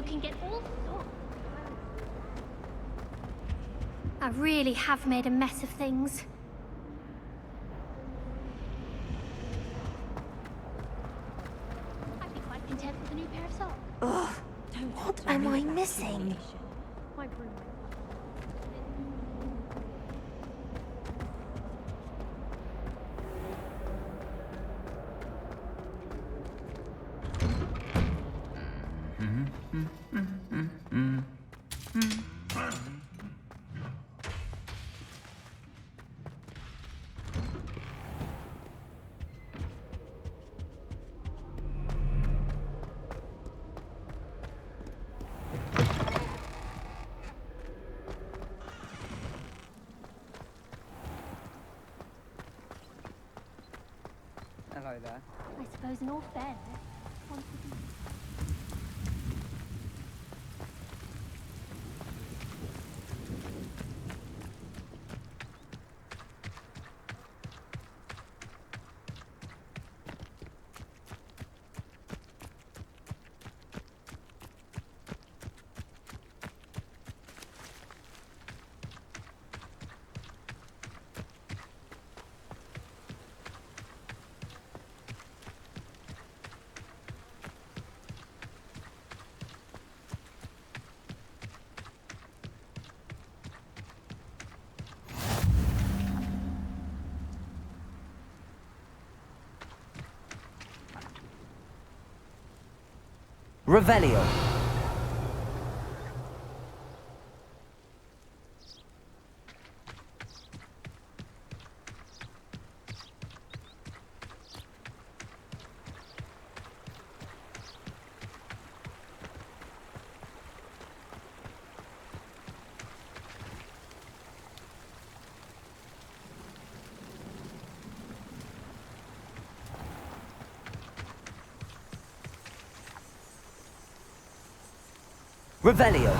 can get all sorts. I really have made a mess of things. I'd be quite content with a new pair of socks. Ugh, what am I missing? My broom. Hello there. I suppose in all fairness, one could be- Revelio. Revelio.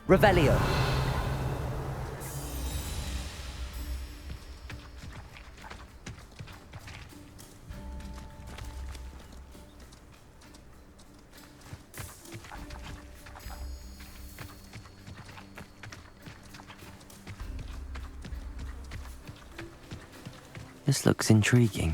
Revelio. This looks intriguing.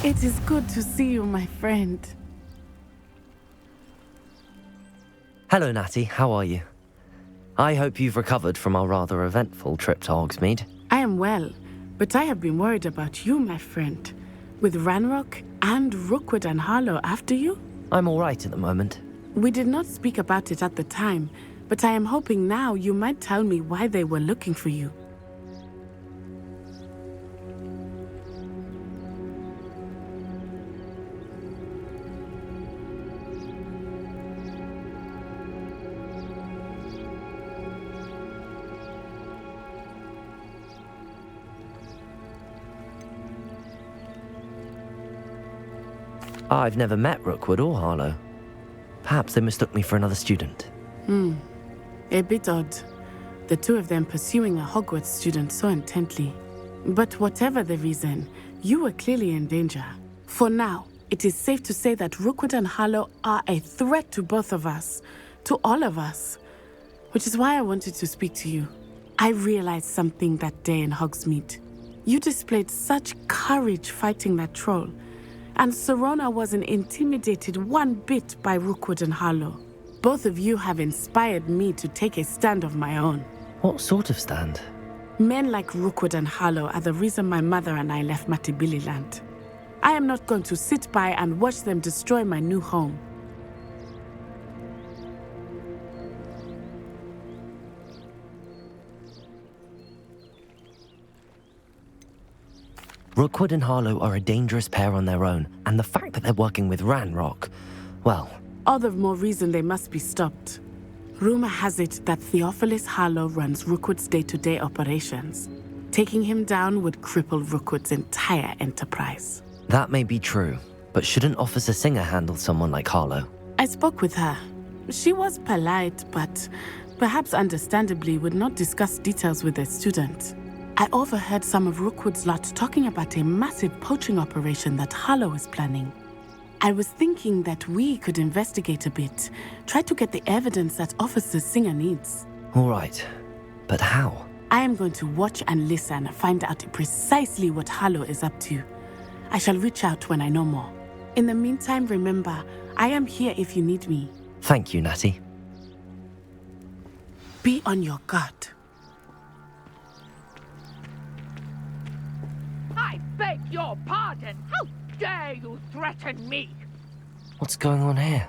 It is good to see you, my friend. Hello, Natty. How are you? I hope you've recovered from our rather eventful trip to Hogsmeade. I am well, but I have been worried about you, my friend. With Ranrock and Rookwood and Harlow after you? I'm all right at the moment. We did not speak about it at the time, but I am hoping now you might tell me why they were looking for you. I've never met Rookwood or Harlow. Perhaps they mistook me for another student. A bit odd. The two of them pursuing a Hogwarts student so intently. But whatever the reason, you were clearly in danger. For now, it is safe to say that Rookwood and Harlow are a threat to both of us. To all of us. Which is why I wanted to speak to you. I realized something that day in Hogsmeade. You displayed such courage fighting that troll. And Serona wasn't intimidated one bit by Rookwood and Harlow. Both of you have inspired me to take a stand of my own. What sort of stand? Men like Rookwood and Harlow are the reason my mother and I left Matabeleland. I am not going to sit by and watch them destroy my new home. Rookwood and Harlow are a dangerous pair on their own, and the fact that they're working with Ranrock, well... All the more reason they must be stopped. Rumor has it that Theophilus Harlow runs Rookwood's day-to-day operations. Taking him down would cripple Rookwood's entire enterprise. That may be true, but shouldn't Officer Singer handle someone like Harlow? I spoke with her. She was polite, but perhaps understandably would not discuss details with a student. I overheard some of Rookwood's lot talking about a massive poaching operation that Harlow is planning. I was thinking that we could investigate a bit, try to get the evidence that Officer Singer needs. All right, but how? I am going to watch and listen and find out precisely what Harlow is up to. I shall reach out when I know more. In the meantime, remember, I am here if you need me. Thank you, Natty. Be on your guard. I beg your pardon! How dare you threaten me? What's going on here?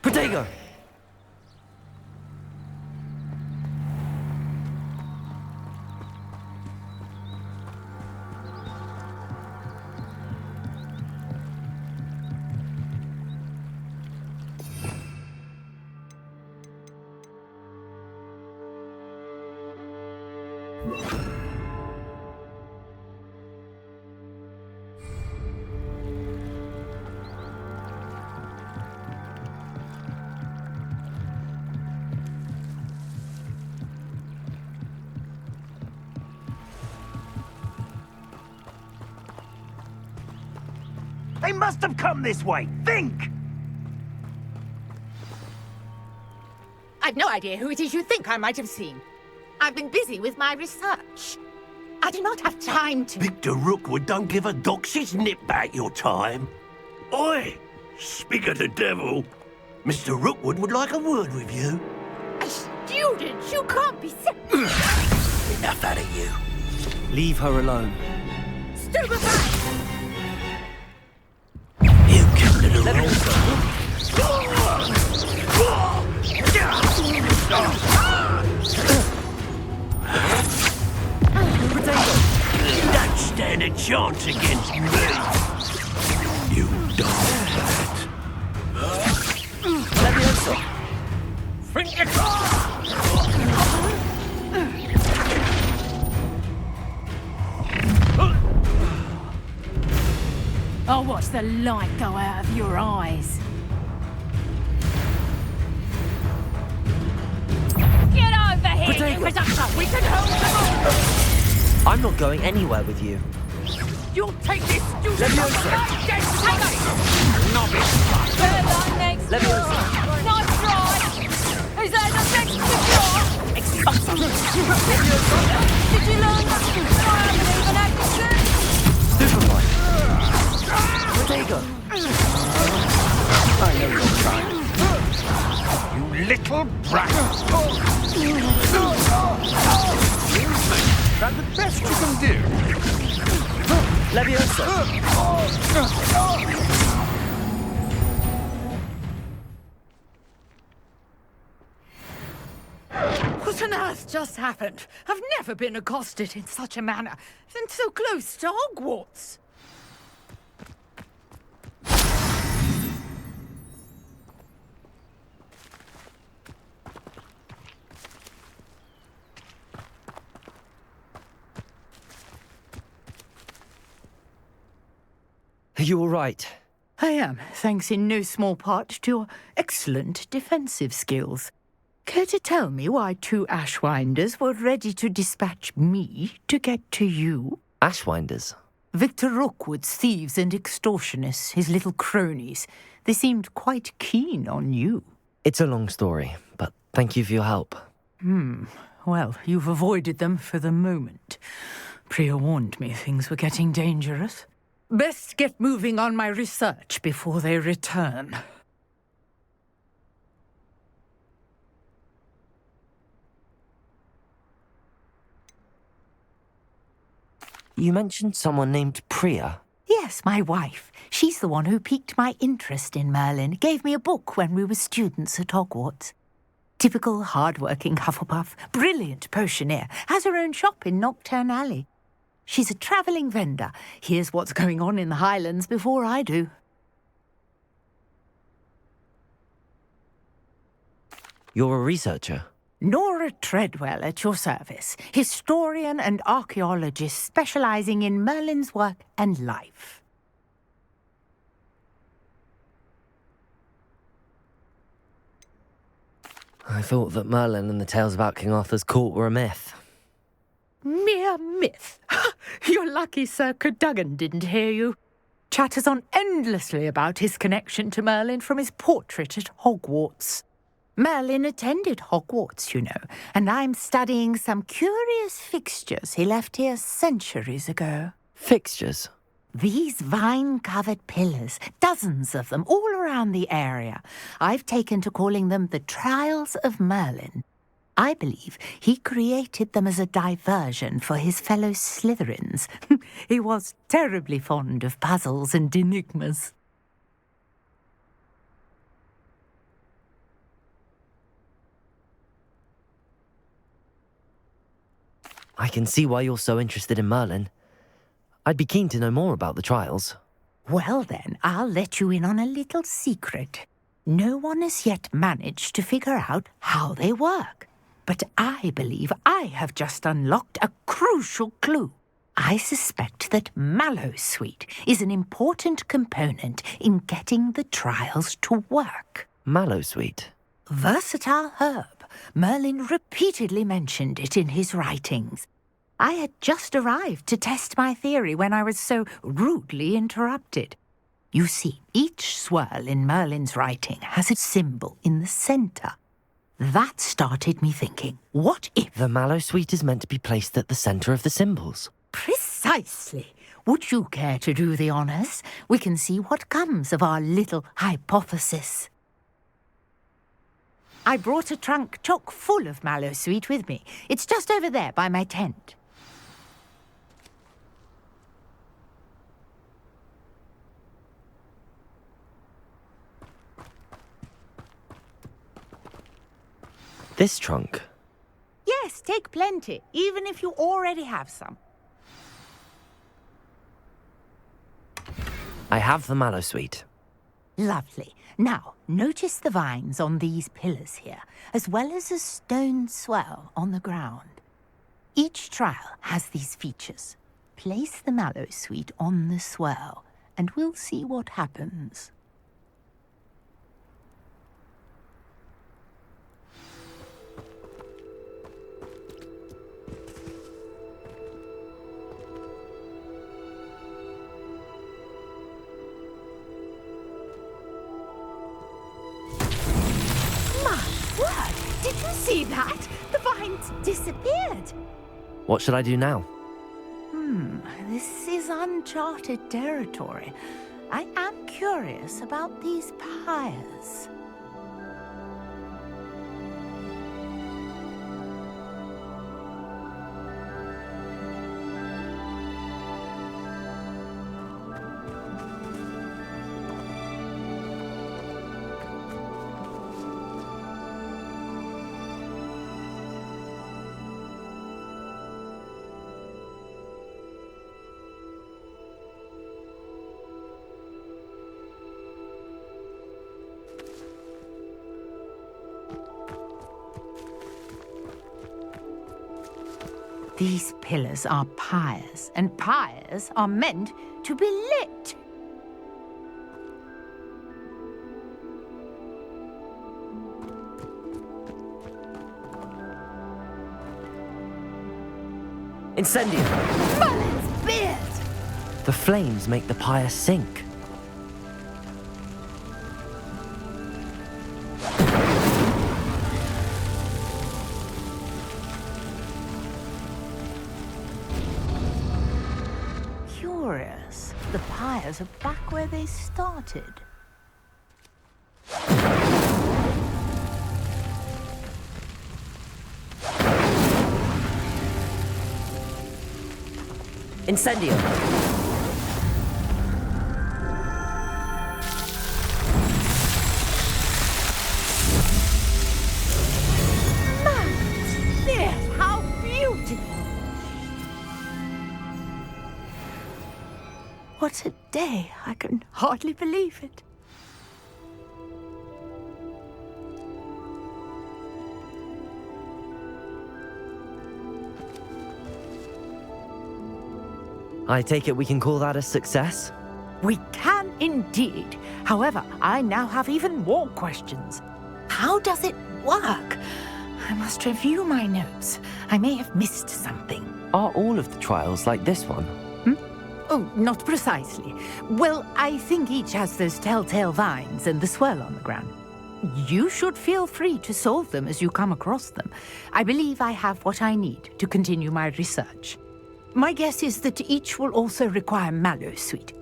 Protego! They must have come this way. Think! I've no idea who it is you think I might have seen. I've been busy with my research. I do not have time to... Victor Rookwood don't give a doxy's nip back your time. Oi! Speak of the devil. Mr. Rookwood would like a word with you. A student? You can't be Enough out of you. Leave her alone. Stupefy! You killed little You don't stand a chance against me. You dog rat. I'll watch the light go out of your eyes. Get over here, you presumption! We can hold them all! I'm not going anywhere with you. You'll take this student off the light against Hang on! Novice! Bird on next Let me door! Nice try! Is that the next secure? Expulsum! Did you learn that? I haven't even acted. Superboy! Where'd they go? I know your kind. You little brat! That's the best you can do. Leviosa! What on earth just happened? I've never been accosted in such a manner, and so close to Hogwarts. Are you all right? I am, thanks in no small part to your excellent defensive skills. Care to tell me why 2 Ashwinders were ready to dispatch me to get to you? Ashwinders? Victor Rookwood's thieves and extortionists, his little cronies. They seemed quite keen on you. It's a long story, but thank you for your help. Well, you've avoided them for the moment. Priya warned me things were getting dangerous. Best get moving on my research before they return. You mentioned someone named Priya. Yes, my wife. She's the one who piqued my interest in Merlin. Gave me a book when we were students at Hogwarts. Typical hard-working Hufflepuff, brilliant potioneer, has her own shop in Knockturn Alley. She's a travelling vendor. Hears what's going on in the Highlands before I do. You're a researcher? Nora Treadwell at your service, historian and archaeologist specialising in Merlin's work and life. I thought that Merlin and the tales about King Arthur's court were a myth. Mere myth. You're lucky Sir Cadogan didn't hear you. Chatters on endlessly about his connection to Merlin from his portrait at Hogwarts. Merlin attended Hogwarts, you know, and I'm studying some curious fixtures he left here centuries ago. Fixtures? These vine-covered pillars, dozens of them, all around the area. I've taken to calling them the Trials of Merlin. I believe he created them as a diversion for his fellow Slytherins. He was terribly fond of puzzles and enigmas. I can see why you're so interested in Merlin. I'd be keen to know more about the trials. Well then, I'll let you in on a little secret. No one has yet managed to figure out how they work. But I believe I have just unlocked a crucial clue. I suspect that Mallowsweet is an important component in getting the trials to work. Mallowsweet? Versatile herb. Merlin repeatedly mentioned it in his writings. I had just arrived to test my theory when I was so rudely interrupted. You see, each swirl in Merlin's writing has a symbol in the centre. That started me thinking, what if... The Mallowsweet is meant to be placed at the centre of the symbols. Precisely. Would you care to do the honours? We can see what comes of our little hypothesis. I brought a trunk chock full of Mallowsweet with me. It's just over there by my tent. This trunk? Yes, take plenty, even if you already have some. I have the Mallowsweet. Lovely. Now, notice the vines on these pillars here, as well as a stone swell on the ground. Each trial has these features. Place the Mallowsweet on the swell, and we'll see what happens. see that? The vines disappeared. What should I do now? This is uncharted territory. I am curious about these pyres. These pillars are pyres, and pyres are meant to be lit. Incendio! Merlin's beard! The flames make the pyre sink. Curious. The pyres are back where they started. Incendio! There, how beautiful! What a day! I can hardly believe it. I take it we can call that a success? We can indeed. However, I now have even more questions. How does it work? I must review my notes. I may have missed something. Are all of the trials like this one? Oh, not precisely. Well, I think each has those telltale vines and the swirl on the ground. You should feel free to solve them as you come across them. I believe I have what I need to continue my research. My guess is that each will also require mallow sweet,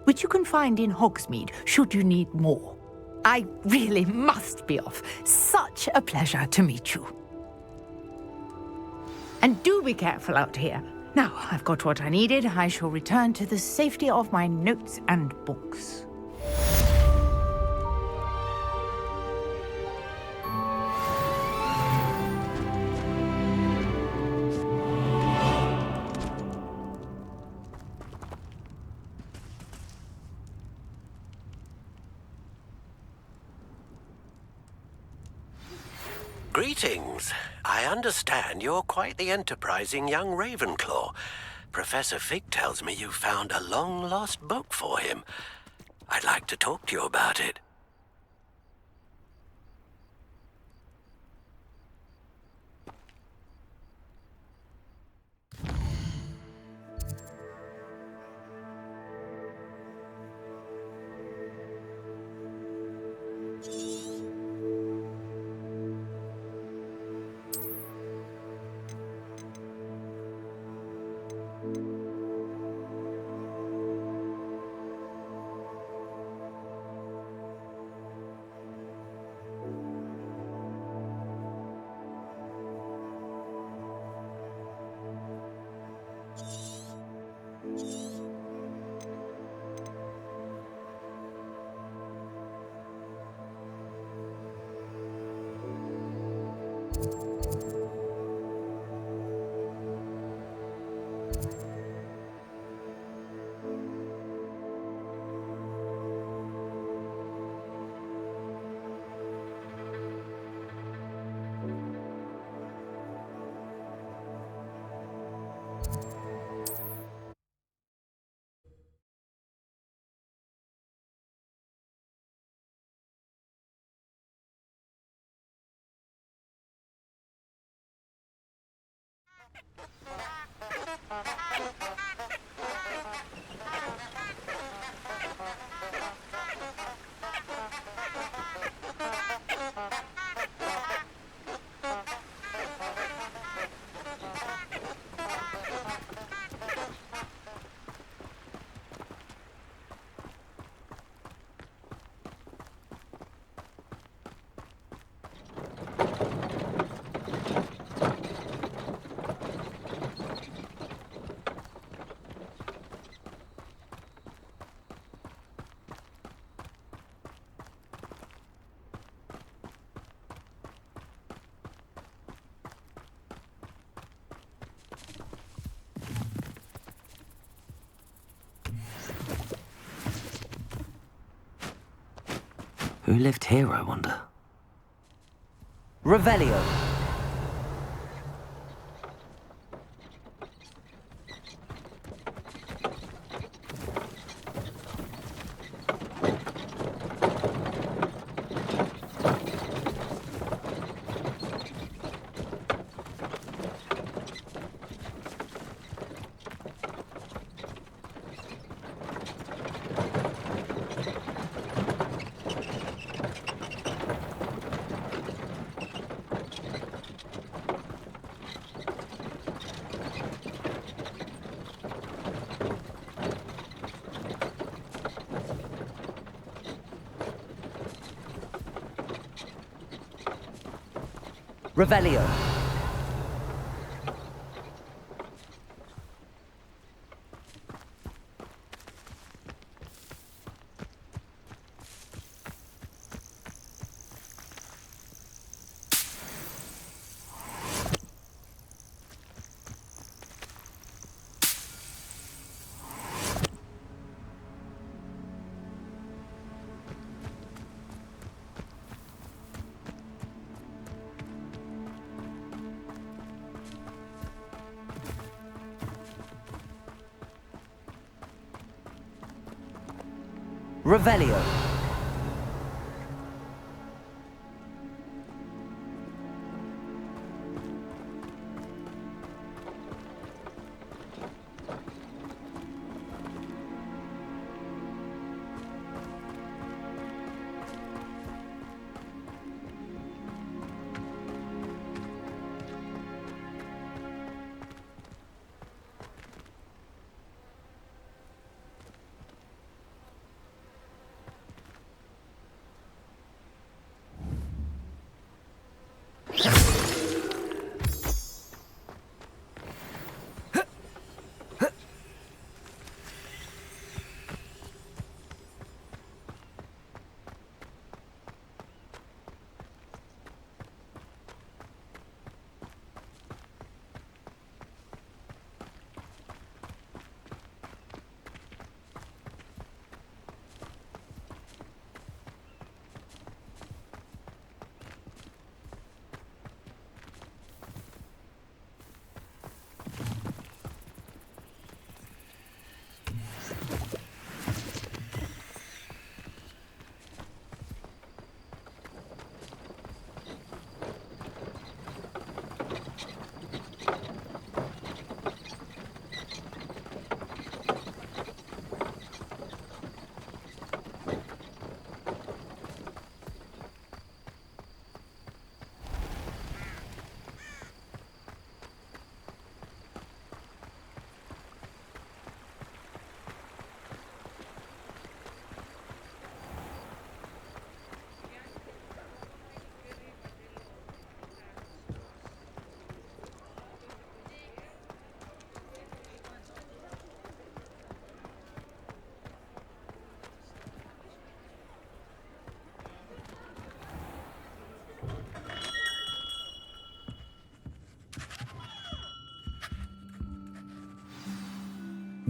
which you can find in Hogsmeade should you need more. I really must be off. Such a pleasure to meet you. And do be careful out here. Now, I've got what I needed. I shall return to the safety of my notes and books. Greetings. I understand you're quite the enterprising young Ravenclaw. Professor Fig tells me you found a long-lost book for him. I'd like to talk to you about it. Who lived here, I wonder? Revelio. Revelio. Revelio.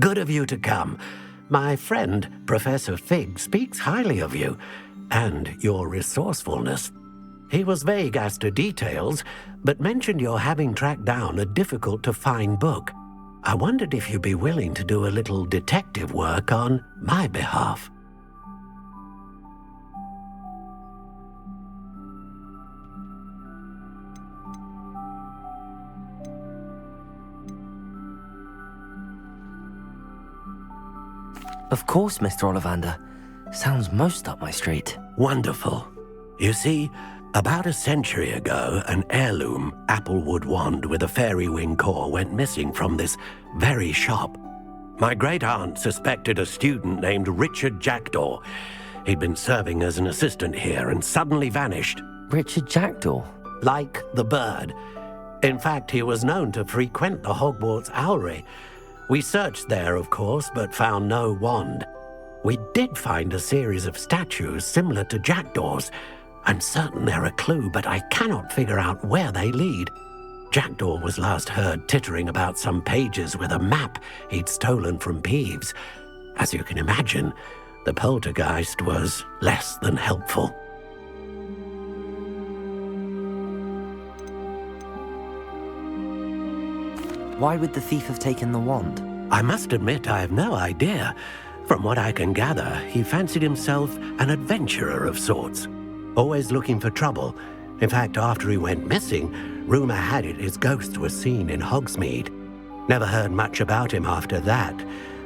Good of you to come. My friend, Professor Fig, speaks highly of you and your resourcefulness. He was vague as to details, but mentioned your having tracked down a difficult-to-find book. I wondered if you'd be willing to do a little detective work on my behalf. Of course, Mr. Ollivander. Sounds most up my street. Wonderful. You see, about a century ago, an heirloom applewood wand with a fairy wing core went missing from this very shop. My great-aunt suspected a student named Richard Jackdaw. He'd been serving as an assistant here and suddenly vanished. Richard Jackdaw? Like the bird. In fact, he was known to frequent the Hogwarts owlery. We searched there, of course, but found no wand. We did find a series of statues similar to Jackdaw's. I'm certain they're a clue, but I cannot figure out where they lead. Jackdaw was last heard tittering about some pages with a map he'd stolen from Peeves. As you can imagine, the poltergeist was less than helpful. Why would the thief have taken the wand? I must admit I have no idea. From what I can gather, he fancied himself an adventurer of sorts. Always looking for trouble. In fact, after he went missing, rumour had it his ghost was seen in Hogsmeade. Never heard much about him after that,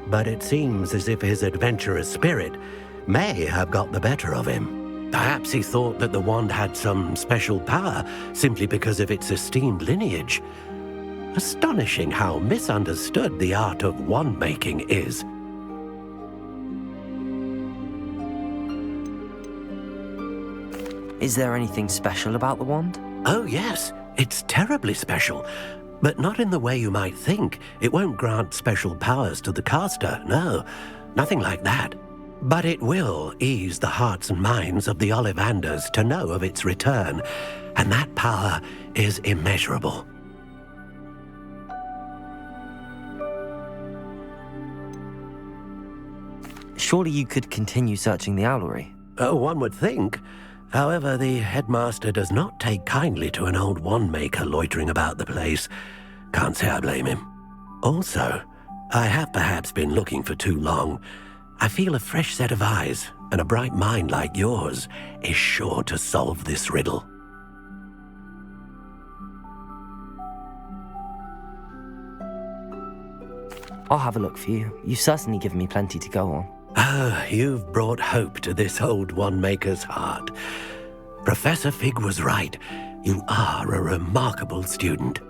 but it seems as if his adventurous spirit may have got the better of him. Perhaps he thought that the wand had some special power simply because of its esteemed lineage. Astonishing how misunderstood the art of wand-making is. Is there anything special about the wand? Oh yes, it's terribly special. But not in the way you might think. It won't grant special powers to the caster, no. Nothing like that. But it will ease the hearts and minds of the Ollivanders to know of its return, and that power is immeasurable. Surely you could continue searching the owlery. Oh, one would think. However, the headmaster does not take kindly to an old wand-maker loitering about the place. Can't say I blame him. Also, I have perhaps been looking for too long. I feel a fresh set of eyes and a bright mind like yours is sure to solve this riddle. I'll have a look for you. You've certainly given me plenty to go on. Ah, you've brought hope to this old wand-maker's heart. Professor Fig was right. You are a remarkable student.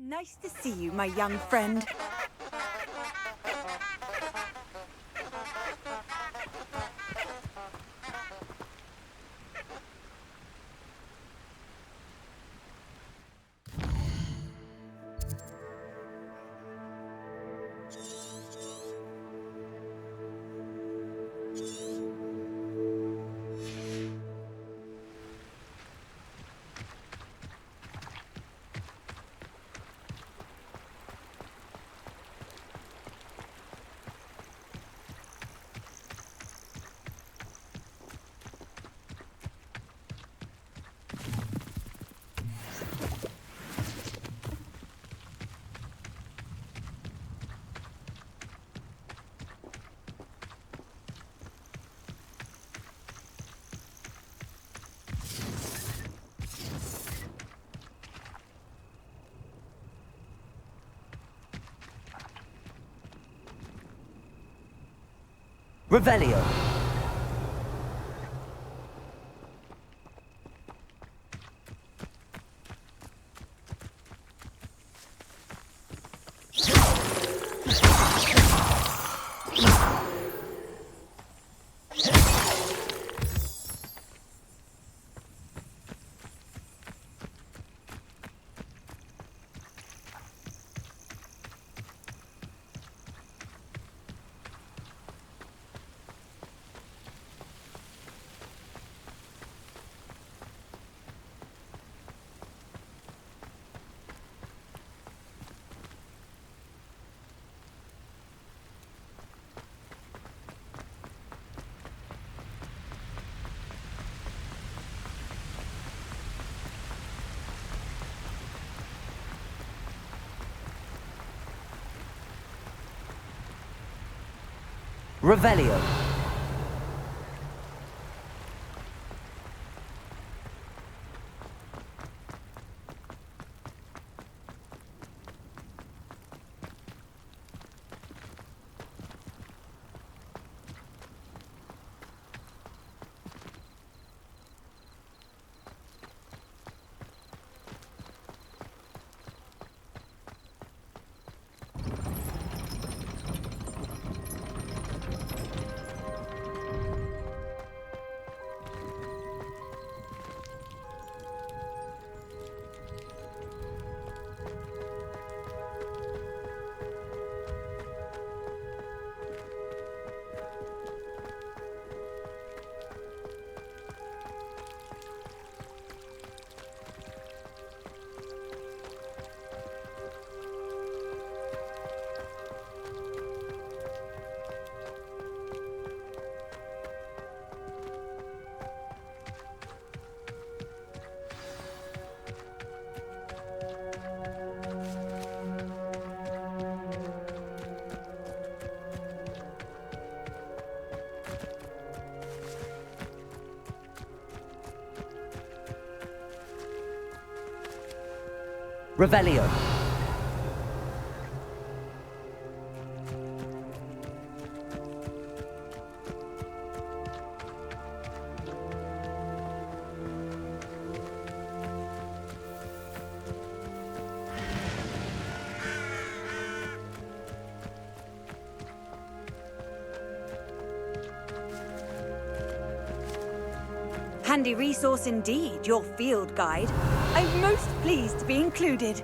Nice to see you, my young friend. Revelio! Revelio. Revelio. Handy resource indeed, your field guide. I'm most pleased to be included.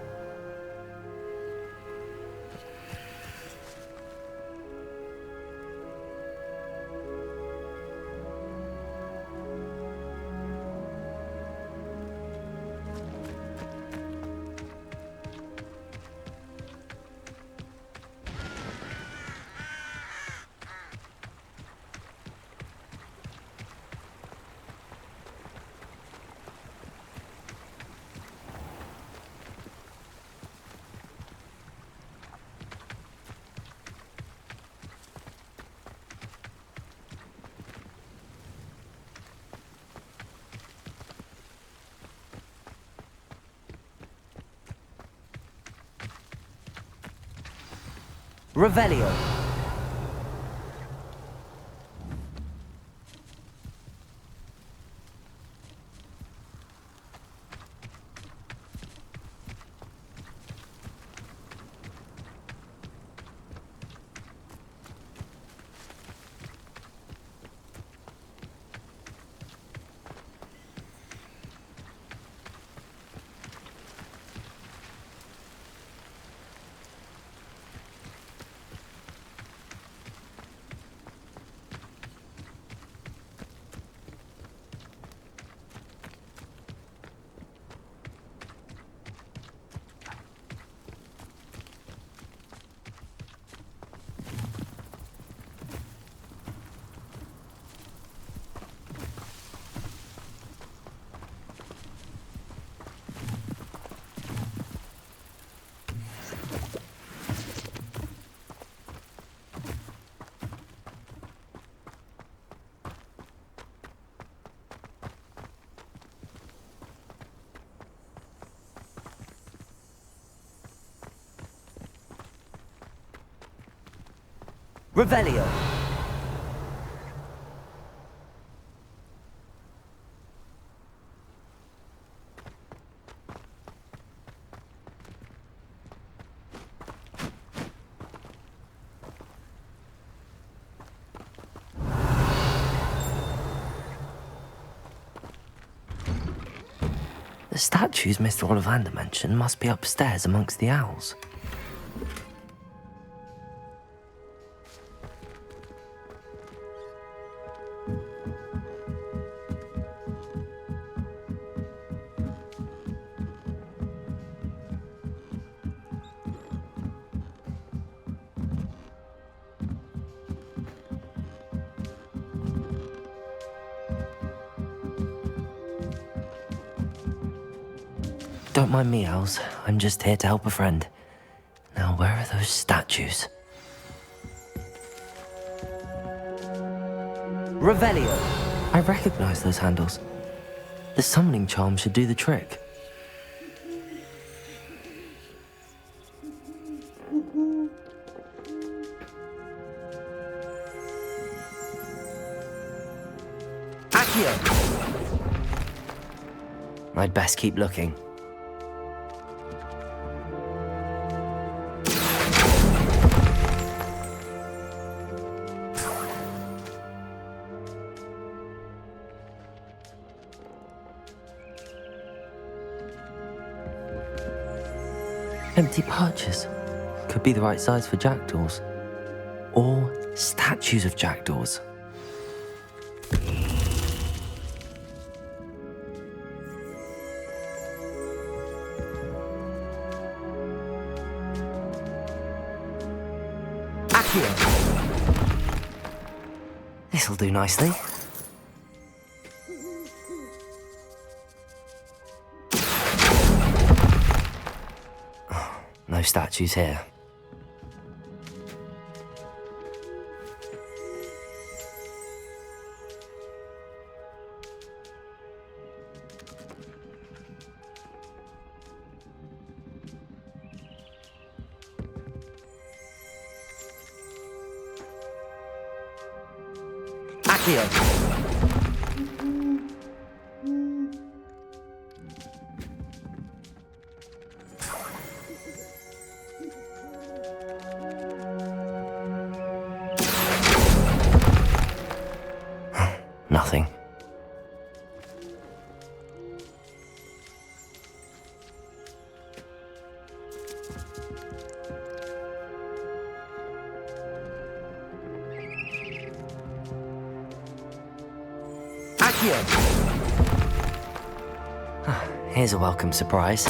Revelio. Revelio. The statues Mr. Ollivander mentioned must be upstairs amongst the owls. Don't mind me, owls. I'm just here to help a friend. Now, where are those statues? Revelio. I recognize those handles. The summoning charm should do the trick. Accio! I'd best keep looking. Empty perches. Could be the right size for jackdaws. Or statues of jackdaws. This'll do nicely. Oh, no statues here. Nothing. Here's a welcome surprise.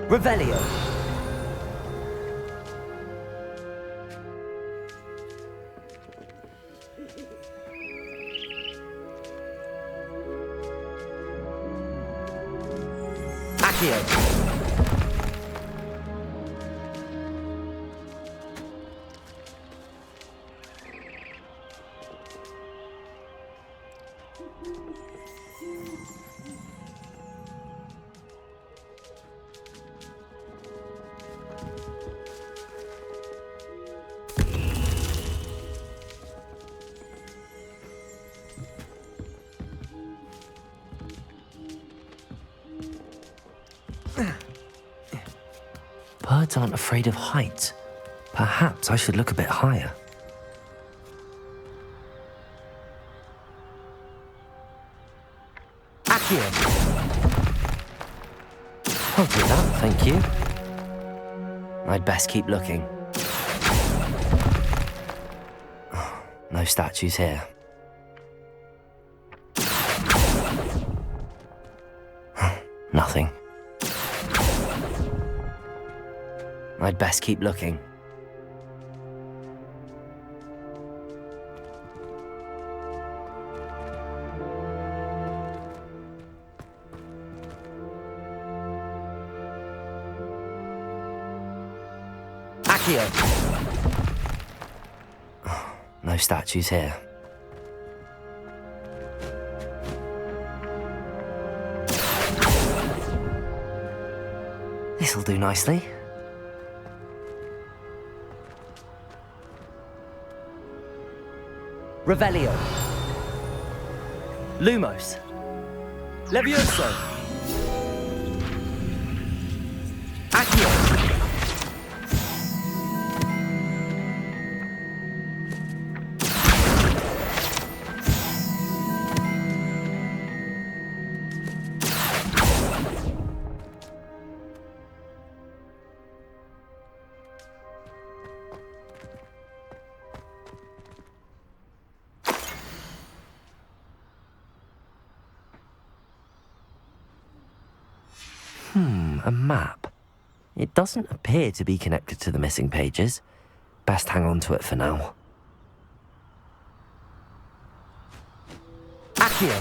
Revelio. Birds aren't afraid of heights. Perhaps I should look a bit higher. Accio! I'll do that, thank you. I'd best keep looking. Oh, no statues here. Nothing. I'd best keep looking. Accio! Oh, no statues here. This'll do nicely. Revelio. Lumos. Levioso. Accio. A map. It doesn't appear to be connected to the missing pages. Best hang on to it for now. Accio!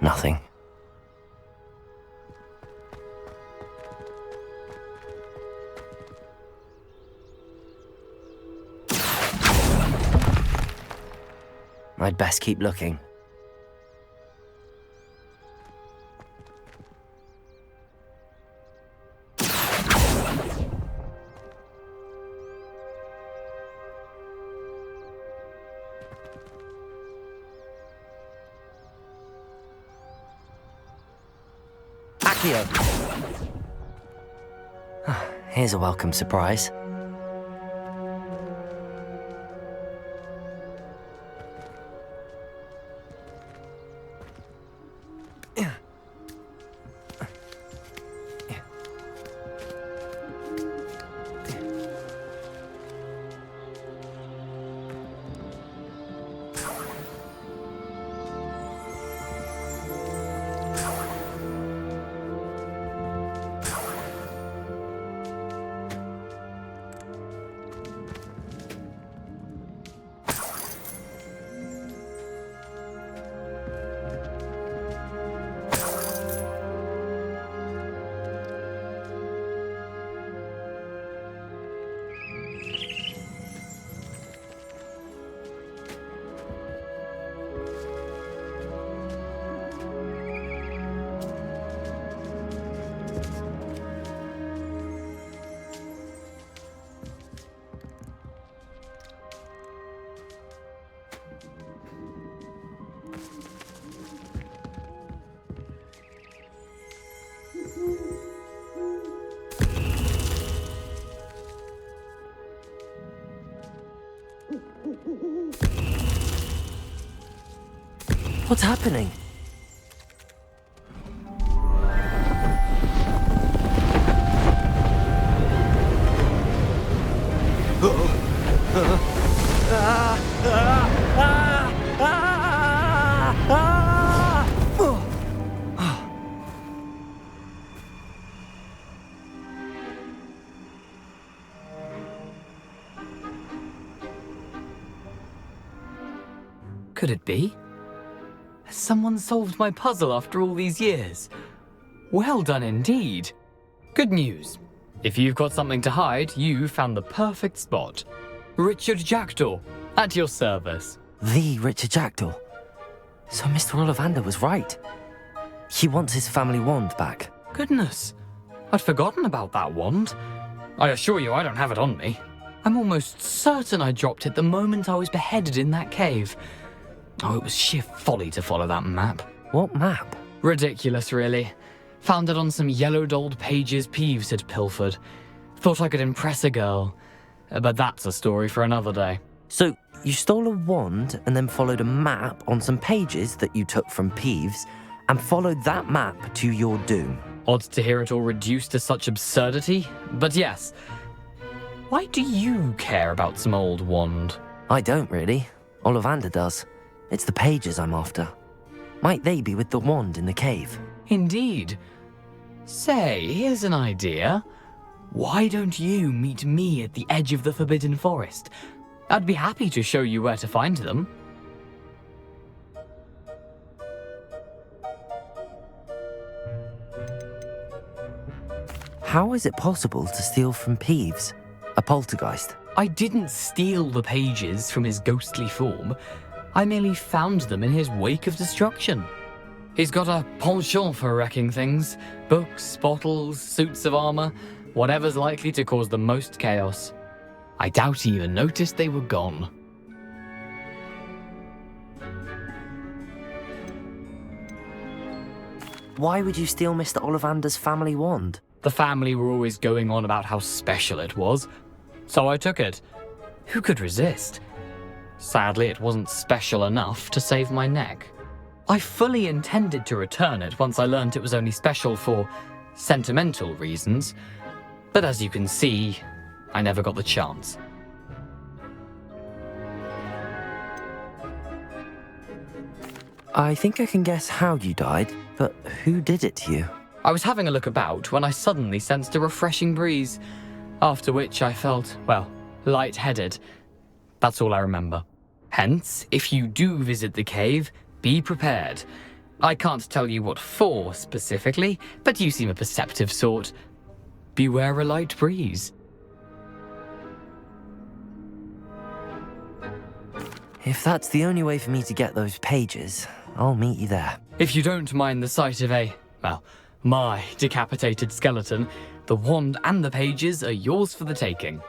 Nothing. I'd best keep looking. Accio! Here's a welcome surprise. What's happening? Could it be? Has someone solved my puzzle after all these years? Well done indeed. Good news. If you've got something to hide, you found the perfect spot. Richard Jackdaw, at your service. The Richard Jackdaw. So Mr. Ollivander was right. He wants his family wand back. Goodness, I'd forgotten about that wand. I assure you I don't have it on me. I'm almost certain I dropped it the moment I was beheaded in that cave. Oh, it was sheer folly to follow that map. What map? Ridiculous, really. Found it on some yellowed old pages Peeves had pilfered. Thought I could impress a girl. But that's a story for another day. So, you stole a wand and then followed a map on some pages that you took from Peeves and followed that map to your doom. Odd to hear it all reduced to such absurdity, but yes. Why do you care about some old wand? I don't really. Ollivander does. It's the pages I'm after. Might they be with the wand in the cave? Indeed. Say, here's an idea. Why don't you meet me at the edge of the Forbidden Forest? I'd be happy to show you where to find them. How is it possible to steal from Peeves, a poltergeist? I didn't steal the pages from his ghostly form. I merely found them in his wake of destruction. He's got a penchant for wrecking things. Books, bottles, suits of armor, whatever's likely to cause the most chaos. I doubt he even noticed they were gone. Why would you steal Mr. Ollivander's family wand? The family were always going on about how special it was, so I took it. Who could resist? Sadly, it wasn't special enough to save my neck. I fully intended to return it once I learned it was only special for sentimental reasons, but as you can see, I never got the chance. I think I can guess how you died, but who did it to you? I was having a look about when I suddenly sensed a refreshing breeze, after which I felt, well, lightheaded. That's all I remember. Hence, if you do visit the cave, be prepared. I can't tell you what for specifically, but you seem a perceptive sort. Beware a light breeze. If that's the only way for me to get those pages, I'll meet you there. If you don't mind the sight of my decapitated skeleton, the wand and the pages are yours for the taking.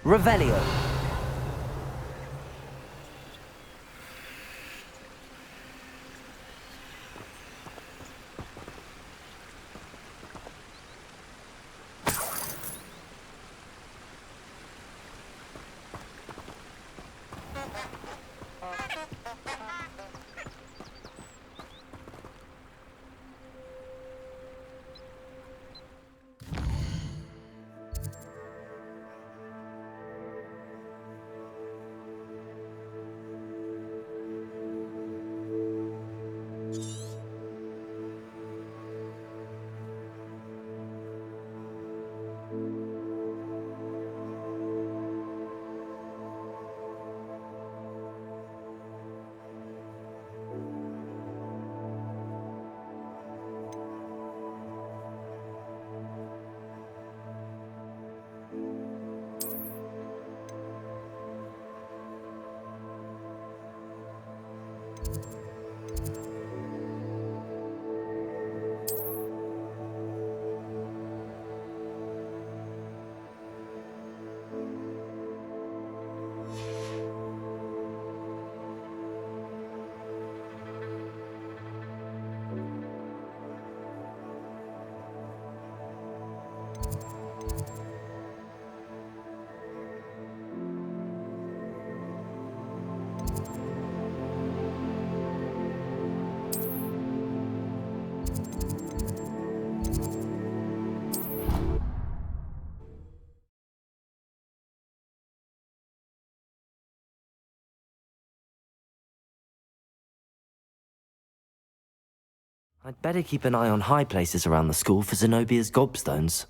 Revelio. I'd better keep an eye on high places around the school for Zenobia's gobstones.